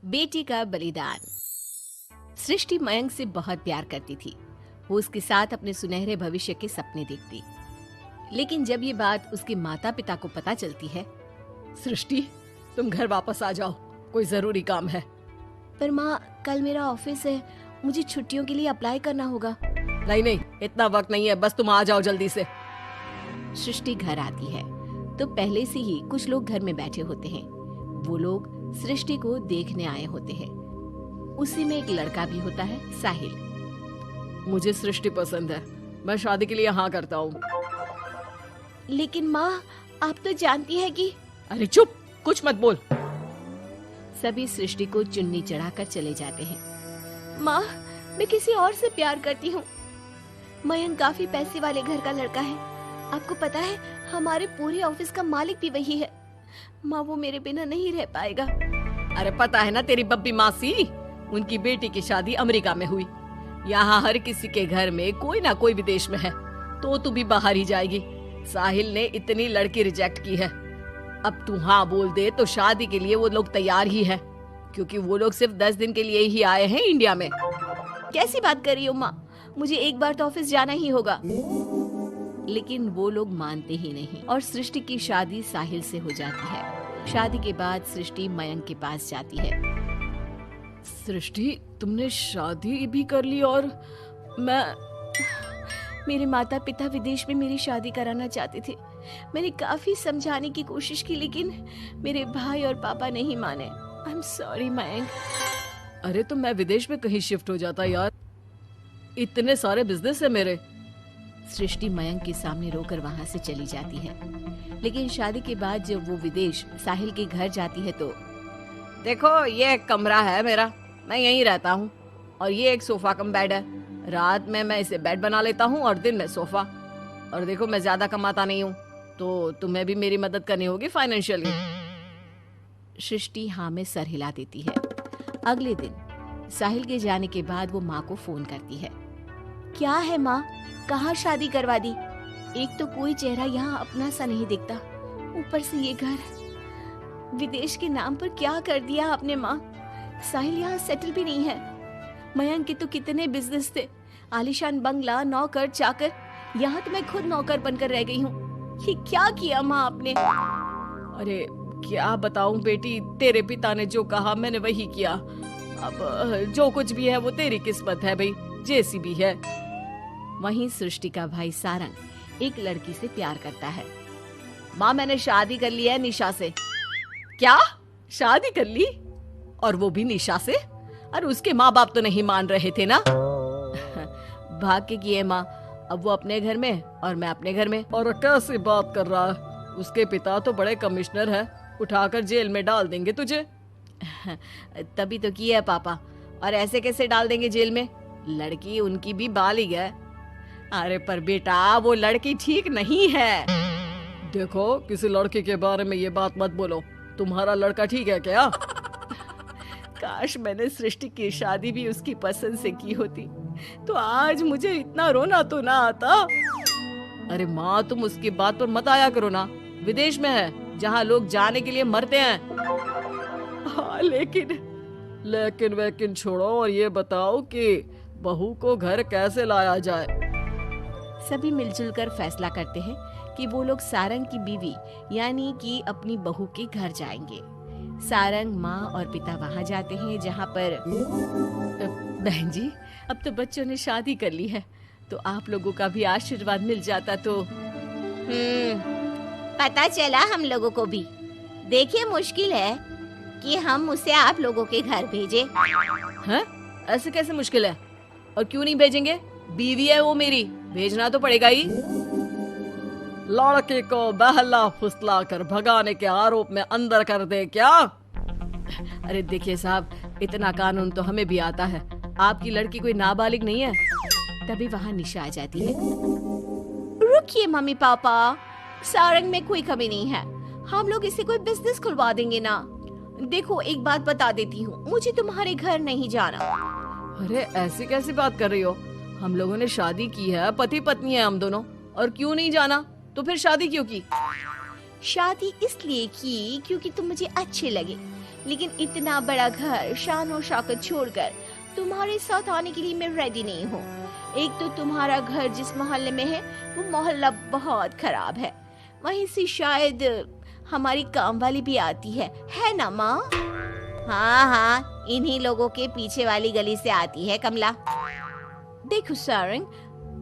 बेटी का बलिदान। सृष्टि मयंक से बहुत प्यार करती थी। वो उसके साथ अपने सुनहरे भविष्य के सपने देखती। लेकिन जब ये बात उसके माता पिता को पता चलती है, सृष्टि, तुम घर वापस आ जाओ, कोई जरूरी काम है। पर माँ, कल मेरा ऑफिस है, मुझे छुट्टियों के लिए अप्लाई करना होगा। नहीं, इतना वक्त नहीं है, बस तुम आ जाओ जल्दी से। सृष्टि घर आती है तो पहले से ही कुछ लोग घर में बैठे होते हैं। वो लोग सृष्टि को देखने आए होते हैं। उसी में एक लड़का भी होता है, साहिल। मुझे सृष्टि पसंद है, मैं शादी के लिए हाँ करता हूँ। लेकिन माँ, आप तो जानती है कि... अरे चुप, कुछ मत बोल। सभी सृष्टि को चुन्नी चढ़ाकर चले जाते हैं। माँ, मैं किसी और से प्यार करती हूँ। मयंक काफी पैसे वाले घर का लड़का है। आपको पता है, हमारे पूरे ऑफिस का मालिक भी वही है। माँ, वो मेरे बिना नहीं रह पाएगा। अरे पता है ना तेरी बब्बी मासी, उनकी बेटी की शादी अमेरिका में हुई। यहाँ हर किसी के घर में कोई ना कोई विदेश में है, तो तू भी बाहर ही जाएगी। साहिल ने इतनी लड़की रिजेक्ट की है। अब तू हाँ बोल दे तो शादी के लिए वो लोग तैयार ही है, क्योंकि वो लोग सिर्फ 10 दिन के लिए ही आए हैं इंडिया में। कैसी बात कर रही हो माँ, मुझे एक बार तो ऑफिस जाना ही होगा। लेकिन वो लोग मानते ही नहीं और सृष्टि की शादी साहिल से हो जाती है। शादी के बाद सृष्टि मयंक के पास जाती है। सृष्टि, तुमने शादी भी कर ली और मेरे माता पिता विदेश में मेरी शादी कराना चाहते थे। मैंने काफी समझाने की कोशिश की, लेकिन मेरे भाई और पापा नहीं माने। I am sorry Mayank. अरे तो मैं विदेश में कहीं शिफ्ट हो जाता यार, इतने सारे बिजनेस है मेरे। सृष्टि मयंक के सामने रोकर वहां से चली जाती है। लेकिन शादी के बाद जब वो विदेश साहिल के घर जाती है तो... देखो, ये एक कमरा है मेरा, मैं यहीं रहता हूँ, और ये एक सोफा कम बेड है। रात में मैं इसे बेड बना लेता हूँ और दिन में सोफा। और देखो, मैं ज्यादा कमाता नहीं हूँ, तो तुम्हें भी मेरी मदद करनी होगी फाइनेंशियली। सृष्टि हाँ में सर हिला देती है। अगले दिन साहिल के जाने के बाद वो माँ को फोन करती है। क्या है माँ, कहाँ शादी करवा दी? एक तो कोई चेहरा यहाँ अपना सा नहीं दिखता, ऊपर से ये घर। विदेश के नाम पर क्या कर दिया आपने माँ? साहिल यहाँ सेटल भी नहीं है। मयंक के तो कितने बिजनेस थे, आलीशान बंगला, नौकर चाकर। यहाँ तो मैं खुद नौकर बनकर रह गई हूँ। ये क्या किया माँ आपने? अरे क्या बताऊं बेटी, तेरे पिता ने जो कहा मैंने वही किया। अब जो कुछ भी है वो तेरी किस्मत है भाई, जैसी भी है। वहीं सृष्टि का भाई सारंग एक लड़की से प्यार करता है। माँ, मैंने शादी कर ली है निशा से। क्या? शादी कर ली? और वो भी निशा से? अरे उसके माँ बाप तो नहीं मान रहे थे ना। भाग्य की है माँ, अब वो अपने घर में और मैं अपने घर में। और कैसी बात कर रहा है, उसके पिता तो बड़े कमिश्नर है, उठाकर जेल में डाल देंगे तुझे। तभी तो किया है पापा, और ऐसे कैसे डाल देंगे जेल में? लड़की उनकी भी बालिग है। अरे पर बेटा, वो लड़की ठीक नहीं है। देखो, किसी लड़के के बारे में ये बात मत बोलो। तुम्हारा लड़का ठीक है क्या? काश मैंने सृष्टि की शादी भी उसकी पसंद से की होती, तो आज मुझे इतना रोना तो ना आता। अरे माँ, तुम उसकी बात पर मत आया करो ना। विदेश में है, जहाँ लोग जाने के लिए मरते हैं। हाँ, लेकिन वैकिन छोड़ो और ये बताओ कि बहू को घर कैसे लाया जाए। सभी मिलजुल कर फैसला करते हैं कि वो लोग सारंग की बीवी यानी कि अपनी बहू के घर जाएंगे। सारंग, माँ और पिता वहाँ जाते हैं, जहाँ पर... बहन जी, अब तो बच्चों ने शादी कर ली है, तो आप लोगों का भी आशीर्वाद मिल जाता तो... पता चला हम लोगों को भी। देखिए, मुश्किल है कि हम उसे आप लोगों के घर भेजें। हैं? ऐसे कैसे मुश्किल है? और क्यों नहीं भेजेंगे? बीवी है वो मेरी, भेजना तो पड़ेगा ही। लड़के को बहला फुसला कर भगाने के आरोप में अंदर कर दे क्या? अरे देखिए साहब, इतना कानून तो हमें भी आता है। आपकी लड़की कोई नाबालिग नहीं है। तभी वहाँ निशा आ जाती है। रुकिए मम्मी पापा, सारंग में कोई कमी नहीं है। हम लोग इसे कोई बिजनेस खुलवा देंगे ना। देखो, एक बात बता देती हूँ, मुझे तुम्हारे घर नहीं जाना। अरे ऐसी कैसी बात कर रही हो? हम लोगों ने शादी की है, पति पत्नी है हम दोनों, और क्यों नहीं जाना? तो फिर शादी क्यों की? शादी इसलिए की क्योंकि तुम मुझे अच्छे लगे, लेकिन इतना बड़ा घर शान और शौकत छोड़कर तुम्हारे साथ आने के लिए मैं रेडी नहीं हूँ। एक तो तुम्हारा घर जिस मोहल्ले में है वो मोहल्ला बहुत खराब है, वहीं से शायद हमारी काम वाली भी आती है ना माँ? हाँ हाँ, इन्हीं लोगों के पीछे वाली गली से आती है कमला। देखो सारंग,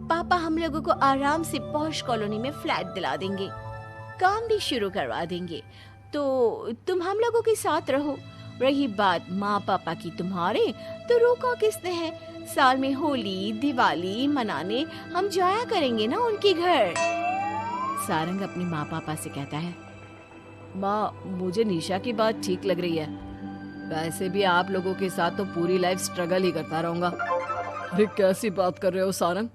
पापा हम लोगों को आराम से पॉश कॉलोनी में फ्लैट दिला देंगे, काम भी शुरू करवा देंगे, तो तुम हम लोगों के साथ रहो। रही बात माँ पापा की तुम्हारे, तो रोका किसने है? साल में होली दिवाली मनाने हम जाया करेंगे ना उनके घर। सारंग अपनी माँ पापा से कहता है, माँ मुझे निशा की बात ठीक लग रही है, वैसे भी आप लोगों के साथ तो पूरी लाइफ स्ट्रगल ही करता रहूंगा। अरे कैसी बात कर रहे हो सारंग,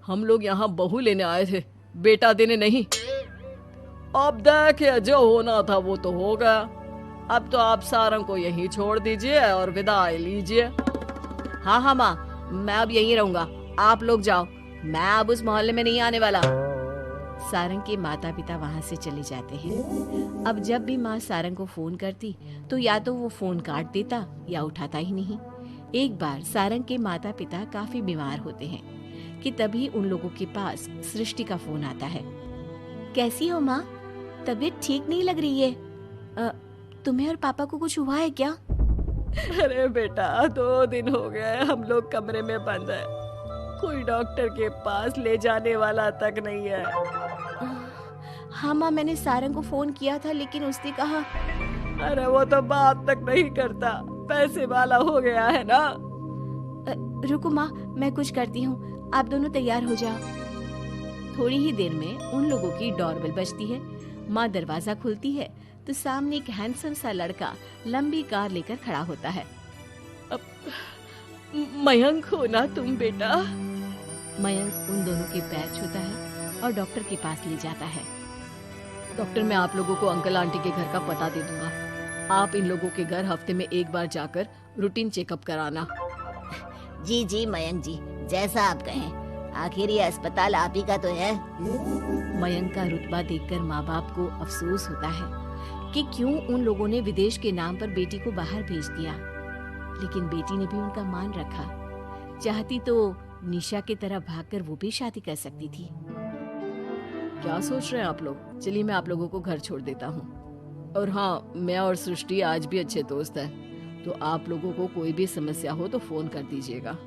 हम लोग यहाँ बहू लेने आए थे, बेटा देने नहीं। अब देखिए जो होना था वो तो हो गया, अब तो आप सारंग को यहीं छोड़ दीजिए और विदाई लीजिए। हाँ हाँ माँ, मैं अब यहीं रहूंगा, आप लोग जाओ, मैं अब उस मोहल्ले में नहीं आने वाला। सारंग के माता पिता वहां से चले जाते हैं। अब जब भी माँ सारंग को फोन करती तो या तो वो फोन काट देता या उठाता ही नहीं। एक बार सारंग के माता पिता काफी बीमार होते हैं कि तभी उन लोगों के पास सृष्टि का फोन आता है। कैसी हो माँ? तबीयत ठीक नहीं लग रही है। तुम्हें और पापा को कुछ हुआ है क्या? अरे बेटा 2 दिन हो गए हम लोग कमरे में बंद है, कोई डॉक्टर के पास ले जाने वाला तक नहीं है। हाँ माँ, मैंने सारंग को फोन किया था लेकिन उसने कहा। अरे वो तो बात तक नहीं करता, पैसे वाला हो गया है ना। रुको माँ, मैं कुछ करती हूँ, आप दोनों तैयार हो जाओ। थोड़ी ही देर में उन लोगों की डोरबेल बजती है। माँ दरवाजा खुलती है तो सामने एक हैंडसम सा लड़का लंबी कार लेकर खड़ा होता है। मयंक हो ना तुम बेटा? मयंक उन दोनों के पैर छूता है और डॉक्टर के पास ले जाता है। डॉक्टर, मैं आप लोगों को अंकल आंटी के घर का पता दे दूंगा, आप इन लोगों के घर हफ्ते में एक बार जाकर रूटीन चेकअप कराना। जी जी मयंक जी, जैसा आप कहें, आखिर ये अस्पताल आप ही का तो है। मयंक का रुतबा देखकर माँ बाप को अफसोस होता है कि क्यों उन लोगों ने विदेश के नाम पर बेटी को बाहर भेज दिया, लेकिन बेटी ने भी उनका मान रखा। चाहती तो निशा की तरह भागकर वो भी शादी कर सकती थी। क्या सोच रहे हैं आप लोग? चलिए मैं आप लोगों को घर छोड़ देता हूँ। और हाँ, मैं और सृष्टि आज भी अच्छे दोस्त हैं, तो आप लोगों को कोई भी समस्या हो तो फोन कर दीजिएगा।